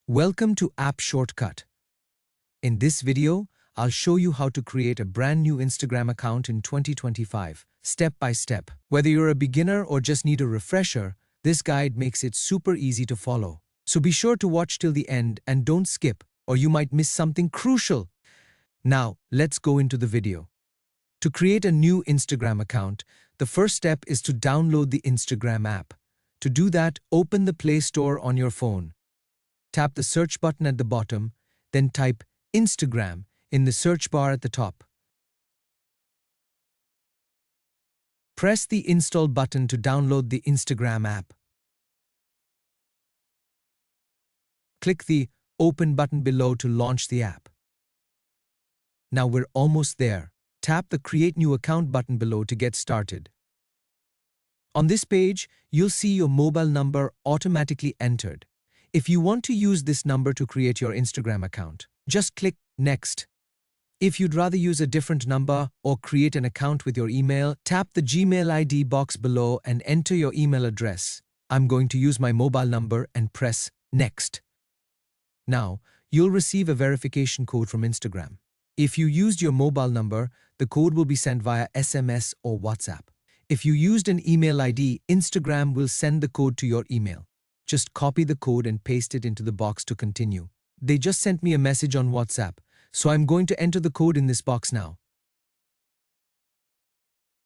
Welcome to App Shortcut. In this video, I'll show you how to create a brand new Instagram account in 2025, step by step. Whether you're a beginner or just need a refresher, this guide makes it super easy to follow. So be sure to watch till the end and don't skip, or you might miss something crucial. Now, let's go into the video. To create a new Instagram account, the first step is to download the Instagram app. To do that, open the Play Store on your phone. Tap the search button at the bottom, then type Instagram in the search bar at the top. Press the Install button to download the Instagram app. Click the Open button below to launch the app. Now we're almost there. Tap the Create New Account button below to get started. On this page, you'll see your mobile number automatically entered. If you want to use this number to create your Instagram account, just click Next. If you'd rather use a different number or create an account with your email, tap the Gmail ID box below and enter your email address. I'm going to use my mobile number and press Next. Now, you'll receive a verification code from Instagram. If you used your mobile number, the code will be sent via SMS or WhatsApp. If you used an email ID, Instagram will send the code to your email. Just copy the code and paste it into the box to continue. They just sent me a message on WhatsApp, so I'm going to enter the code in this box now.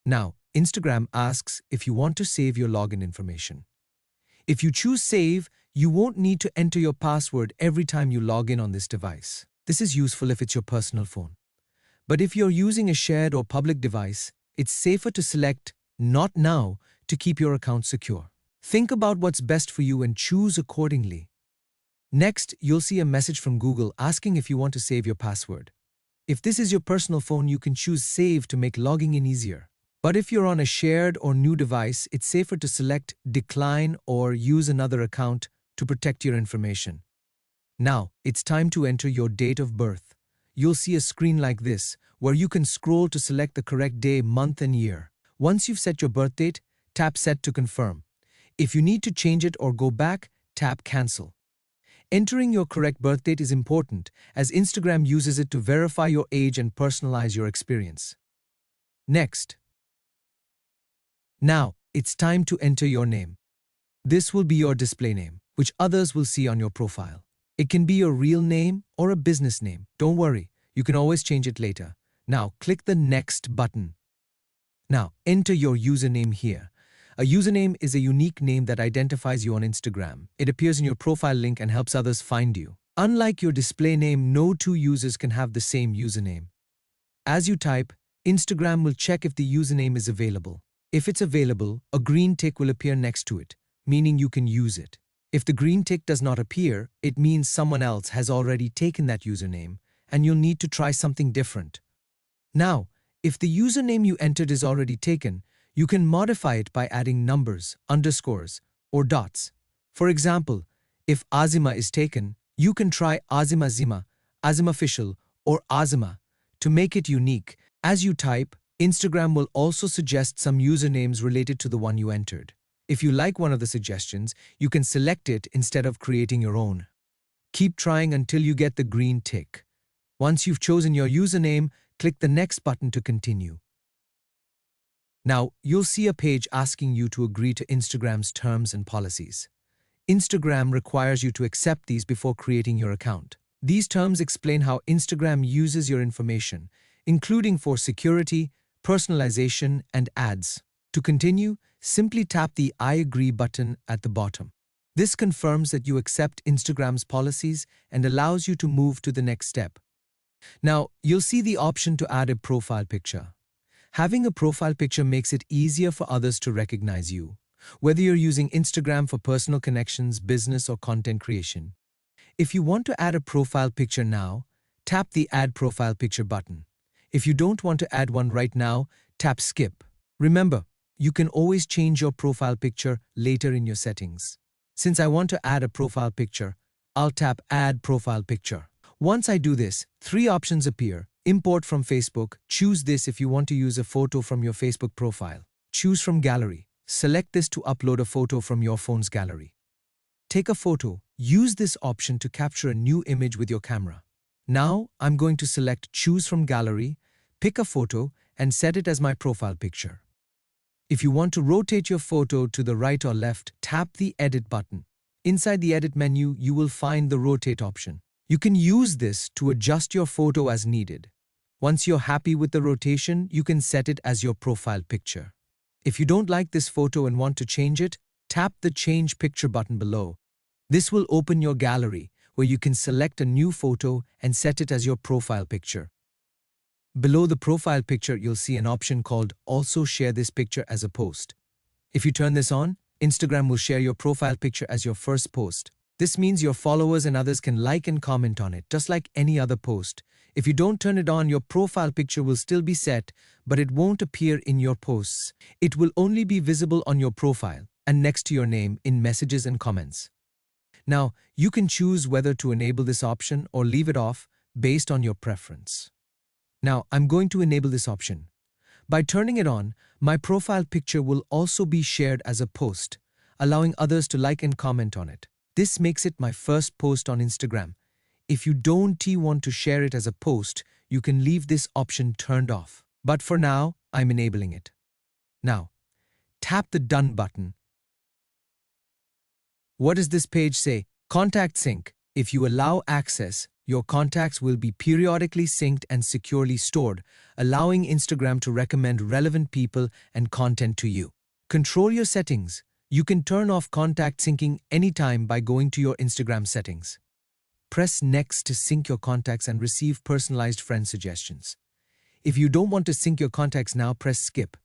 Now, Instagram asks if you want to save your login information. If you choose Save, you won't need to enter your password every time you log in on this device. This is useful if it's your personal phone. But if you're using a shared or public device, it's safer to select Not Now to keep your account secure. Think about what's best for you and choose accordingly. Next, you'll see a message from Google asking if you want to save your password. If this is your personal phone, you can choose Save to make logging in easier. But if you're on a shared or new device, it's safer to select Decline or use another account to protect your information. Now, it's time to enter your date of birth. You'll see a screen like this, where you can scroll to select the correct day, month, and year. Once you've set your birth date, tap Set to confirm. If you need to change it or go back, tap Cancel. Entering your correct birth date is important, as Instagram uses it to verify your age and personalize your experience. Next. Now, it's time to enter your name. This will be your display name, which others will see on your profile. It can be your real name or a business name. Don't worry, you can always change it later. Now, click the Next button. Now, enter your username here. A username is a unique name that identifies you on Instagram. It appears in your profile link and helps others find you. Unlike your display name, no two users can have the same username. As you type, Instagram will check if the username is available. If it's available, a green tick will appear next to it, meaning you can use it. If the green tick does not appear, it means someone else has already taken that username, and you'll need to try something different. Now, if the username you entered is already taken, you can modify it by adding numbers, underscores, or dots. For example, if Azima is taken, you can try Azima Zima, Azima Official, or Azima to make it unique. As you type, Instagram will also suggest some usernames related to the one you entered. If you like one of the suggestions, you can select it instead of creating your own. Keep trying until you get the green tick. Once you've chosen your username, click the Next button to continue. Now, you'll see a page asking you to agree to Instagram's terms and policies. Instagram requires you to accept these before creating your account. These terms explain how Instagram uses your information, including for security, personalization, and ads. To continue, simply tap the I agree button at the bottom. This confirms that you accept Instagram's policies and allows you to move to the next step. Now, you'll see the option to add a profile picture. Having a profile picture makes it easier for others to recognize you, whether you're using Instagram for personal connections, business, or content creation. If you want to add a profile picture now, tap the Add Profile Picture button. If you don't want to add one right now, tap Skip. Remember, you can always change your profile picture later in your settings. Since I want to add a profile picture, I'll tap Add Profile Picture. Once I do this, three options appear. Import from Facebook. Choose this if you want to use a photo from your Facebook profile. Choose from Gallery. Select this to upload a photo from your phone's gallery. take a photo. Use this option to capture a new image with your camera. Now, I'm going to select Choose from Gallery, pick a photo, and set it as my profile picture. If you want to rotate your photo to the right or left, tap the Edit button. Inside the Edit menu, you will find the Rotate option. You can use this to adjust your photo as needed. Once you're happy with the rotation, you can set it as your profile picture. If you don't like this photo and want to change it, tap the Change Picture button below. This will open your gallery, where you can select a new photo and set it as your profile picture. Below the profile picture, you'll see an option called Also Share this picture as a post. If you turn this on, Instagram will share your profile picture as your first post. This means your followers and others can like and comment on it, just like any other post. If you don't turn it on, your profile picture will still be set, but it won't appear in your posts. It will only be visible on your profile and next to your name in messages and comments. Now, you can choose whether to enable this option or leave it off based on your preference. Now, I'm going to enable this option. By turning it on, my profile picture will also be shared as a post, allowing others to like and comment on it. This makes it my first post on Instagram. If you don't want to share it as a post, you can leave this option turned off. But for now, I'm enabling it. Now, tap the Done button. What does this page say? Contact Sync. If you allow access, your contacts will be periodically synced and securely stored, allowing Instagram to recommend relevant people and content to you. Control your settings. You can turn off contact syncing anytime by going to your Instagram settings. Press Next to sync your contacts and receive personalized friend suggestions. If you don't want to sync your contacts now, press Skip.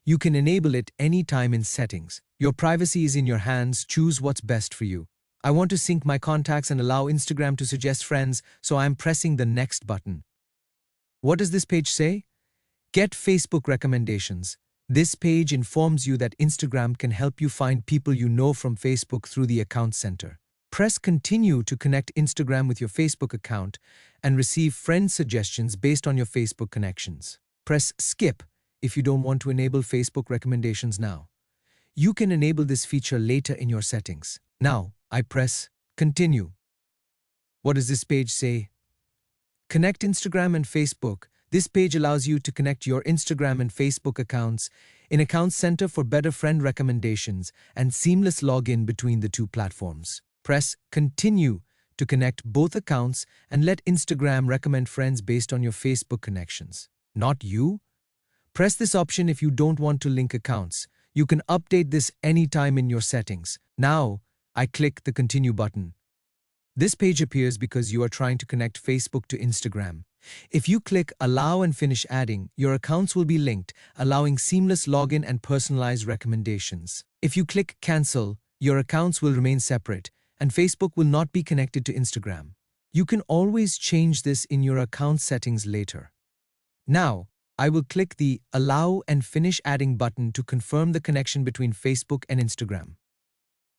You can enable it anytime in settings. Your privacy is in your hands. Choose what's best for you. I want to sync my contacts and allow Instagram to suggest friends, so I'm pressing the Next button. What does this page say? Get Facebook recommendations. This page informs you that Instagram can help you find people you know from Facebook through the Account Center. Press Continue to connect Instagram with your Facebook account and receive friend suggestions based on your Facebook connections. Press Skip if you don't want to enable Facebook recommendations now. You can enable this feature later in your settings. Now, I press Continue. What does this page say? Connect Instagram and Facebook. This page allows you to connect your Instagram and Facebook accounts in Account Center for better friend recommendations and seamless login between the two platforms. Press Continue to connect both accounts and let Instagram recommend friends based on your Facebook connections. Not you? Press this option if you don't want to link accounts. You can update this anytime in your settings. Now, I click the Continue button. This page appears because you are trying to connect Facebook to Instagram. If you click Allow and finish adding, your accounts will be linked, allowing seamless login and personalized recommendations. If you click Cancel, your accounts will remain separate, and Facebook will not be connected to Instagram. You can always change this in your account settings later. Now, I will click the Allow and Finish Adding button to confirm the connection between Facebook and Instagram.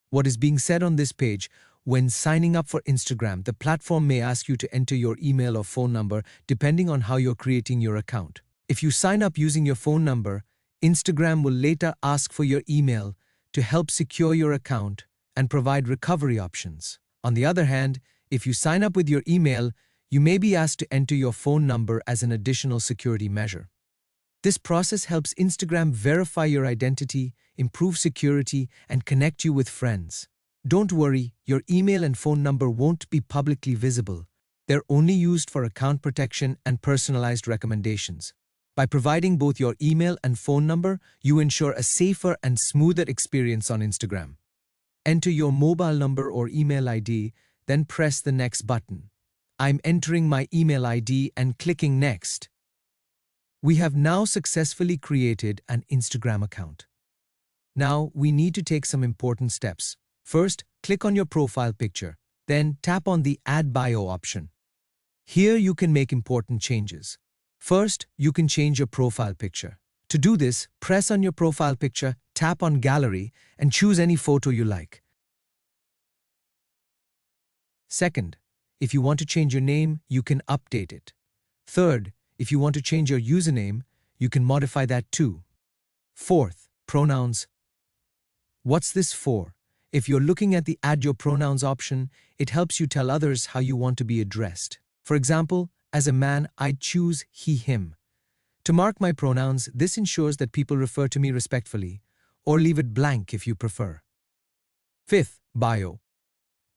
What is being said on this page? When signing up for Instagram, the platform may ask you to enter your email or phone number depending on how you're creating your account. If you sign up using your phone number, Instagram will later ask for your email to help secure your account and provide recovery options. On the other hand, if you sign up with your email, you may be asked to enter your phone number as an additional security measure. This process helps Instagram verify your identity, improve security, and connect you with friends. Don't worry, your email and phone number won't be publicly visible. They're only used for account protection and personalized recommendations. By providing both your email and phone number, you ensure a safer and smoother experience on Instagram. Enter your mobile number or email ID, then press the Next button. I'm entering my email ID and clicking Next. We have now successfully created an Instagram account. Now, we need to take some important steps. First, click on your profile picture. Then, tap on the Add Bio option. Here, you can make important changes. First, you can change your profile picture. To do this, press on your profile picture, tap on Gallery, and choose any photo you like. Second, if you want to change your name, you can update it. Third, if you want to change your username, you can modify that too. Fourth, pronouns. What's this for? If you're looking at the Add Your Pronouns option, it helps you tell others how you want to be addressed. For example, as a man, I'd choose he, him. To mark my pronouns, this ensures that people refer to me respectfully, or leave it blank if you prefer. Fifth, bio.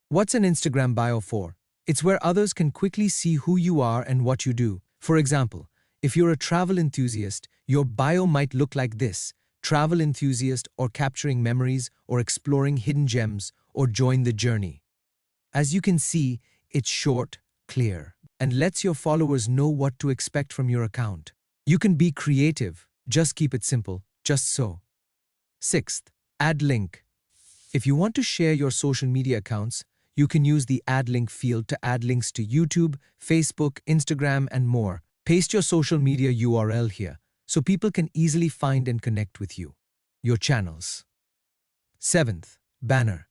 What's an Instagram bio for? It's where others can quickly see who you are and what you do. For example, if you're a travel enthusiast, your bio might look like this: travel enthusiast, or capturing memories, or exploring hidden gems, or join the journey. As you can see, it's short, clear, and lets your followers know what to expect from your account. You can be creative, just keep it simple, just so. Sixth, add link. If you want to share your social media accounts, you can use the Add Link field to add links to YouTube, Facebook, Instagram, and more. Paste your social media URL here so people can easily find and connect with you. Your channels. Seventh, banner.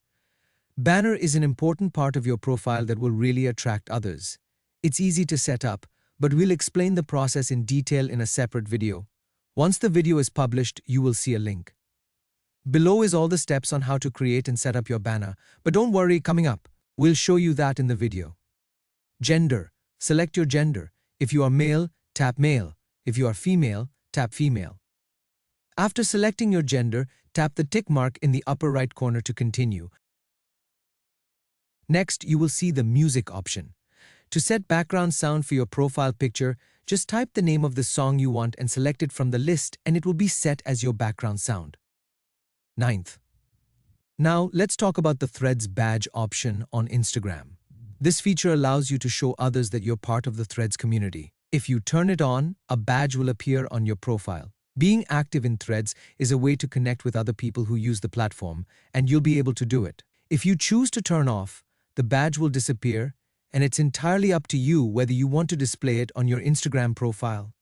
Banner is an important part of your profile that will really attract others. It's easy to set up, but we'll explain the process in detail in a separate video. Once the video is published, you will see a link. Below is all the steps on how to create and set up your banner, but don't worry, coming up, we'll show you that in the video. Gender. Select your gender. If you are male, tap male. If you are female, tap female. After selecting your gender, tap the tick mark in the upper right corner to continue. Next, you will see the music option. To set background sound for your profile picture, just type the name of the song you want and select it from the list, and it will be set as your background sound. Ninth. Now, let's talk about the Threads badge option on Instagram. This feature allows you to show others that you're part of the Threads community. If you turn it on, a badge will appear on your profile. Being active in Threads is a way to connect with other people who use the platform, and you'll be able to do it. If you choose to turn off, the badge will disappear, and it's entirely up to you whether you want to display it on your Instagram profile.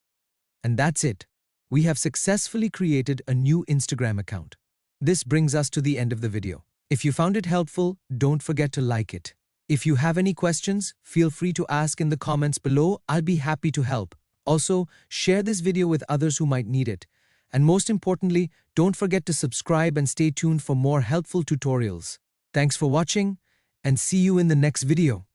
And that's it. We have successfully created a new Instagram account. This brings us to the end of the video. If you found it helpful, don't forget to like it. If you have any questions, feel free to ask in the comments below. I'll be happy to help. Also, share this video with others who might need it. And most importantly, don't forget to subscribe and stay tuned for more helpful tutorials. Thanks for watching, and see you in the next video.